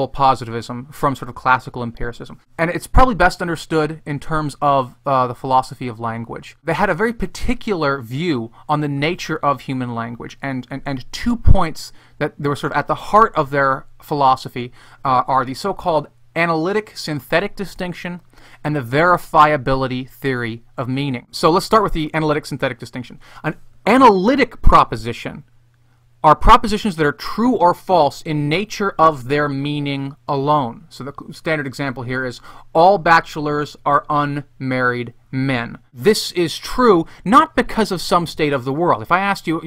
positivism from sort of classical empiricism. And it's probably best understood in terms of the philosophy of language. They had a very particular view on the nature of human language, and 2 points that they were sort of at the heart of their philosophy are the so-called analytic synthetic distinction and the verifiability theory of meaning. So let's start with the analytic synthetic distinction. An analytic proposition are propositions that are true or false in nature of their meaning alone. So the standard example here is, all bachelors are unmarried men. This is true not because of some state of the world. If I asked you,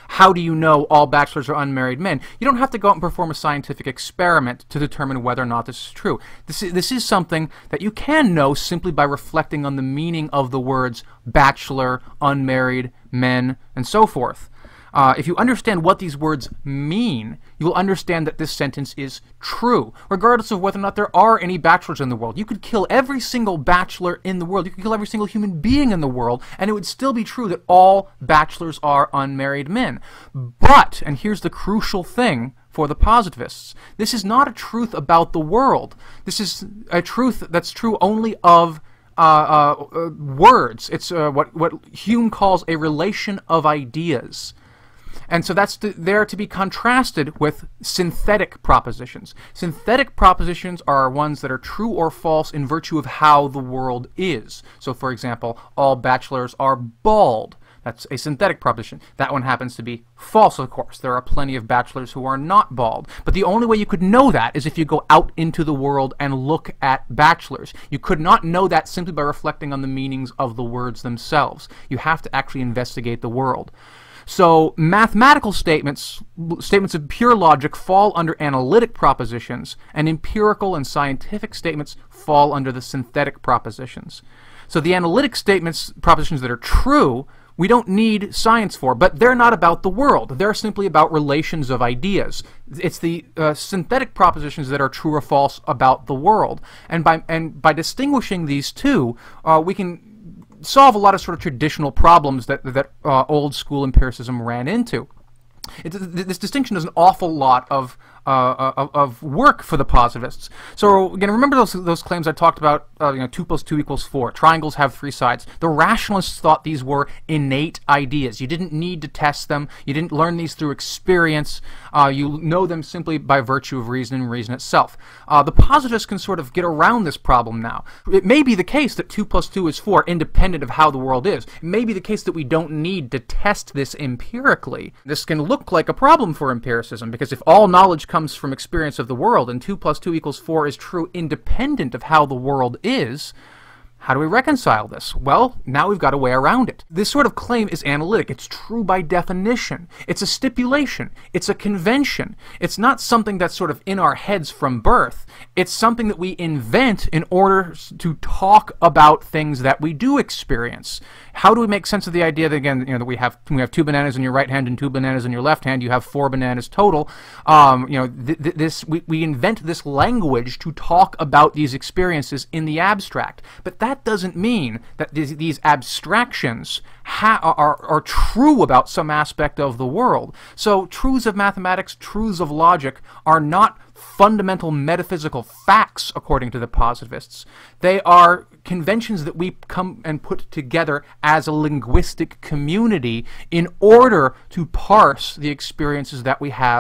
how do you know all bachelors are unmarried men? You don't have to go out and perform a scientific experiment to determine whether or not this is true. This is something that you can know simply by reflecting on the meaning of the words bachelor, unmarried, men, and so forth. If you understand what these words mean, you will understand that this sentence is true, regardless of whether or not there are any bachelors in the world. You could kill every single bachelor in the world, you could kill every single human being in the world, and it would still be true that all bachelors are unmarried men. But, and here's the crucial thing for the positivists, this is not a truth about the world. This is a truth that's true only of words. It's what Hume calls a relation of ideas. And so that's there to be contrasted with synthetic propositions. Synthetic propositions are ones that are true or false in virtue of how the world is. So, for example, all bachelors are bald. That's a synthetic proposition. That one happens to be false, of course. There are plenty of bachelors who are not bald. But the only way you could know that is if you go out into the world and look at bachelors. You could not know that simply by reflecting on the meanings of the words themselves. You have to actually investigate the world. So mathematical statements of pure logic fall under analytic propositions, and empirical and scientific statements fall under the synthetic propositions. So the analytic propositions that are true, we don't need science for, but they're not about the world. They're simply about relations of ideas. It's the synthetic propositions that are true or false about the world. And by distinguishing these two, we can solve a lot of sort of traditional problems that old school empiricism ran into. This distinction does an awful lot of work for the positivists. So again, remember those claims I talked about, 2 + 2 = 4. Triangles have 3 sides. The rationalists thought these were innate ideas. You didn't need to test them. You didn't learn these through experience. You know them simply by virtue of reason and reason itself. The positivists can sort of get around this problem now. It may be the case that 2 + 2 = 4, independent of how the world is. It may be the case that we don't need to test this empirically. This can look like a problem for empiricism, because if all knowledge comes from experience of the world and 2 + 2 = 4 is true independent of how the world is, how do we reconcile this? Well, now we've got a way around it. This sort of claim is analytic. It's true by definition. It's a stipulation. It's a convention. It's not something that's sort of in our heads from birth. It's something that we invent in order to talk about things that we do experience. How do we make sense of the idea that, again, that we have 2 bananas in your right hand and 2 bananas in your left hand? You have 4 bananas total. We invent this language to talk about these experiences in the abstract. But that doesn't mean that these abstractions are true about some aspect of the world. So truths of mathematics, truths of logic are not fundamental metaphysical facts, according to the positivists. They are conventions that we come and put together as a linguistic community in order to parse the experiences that we have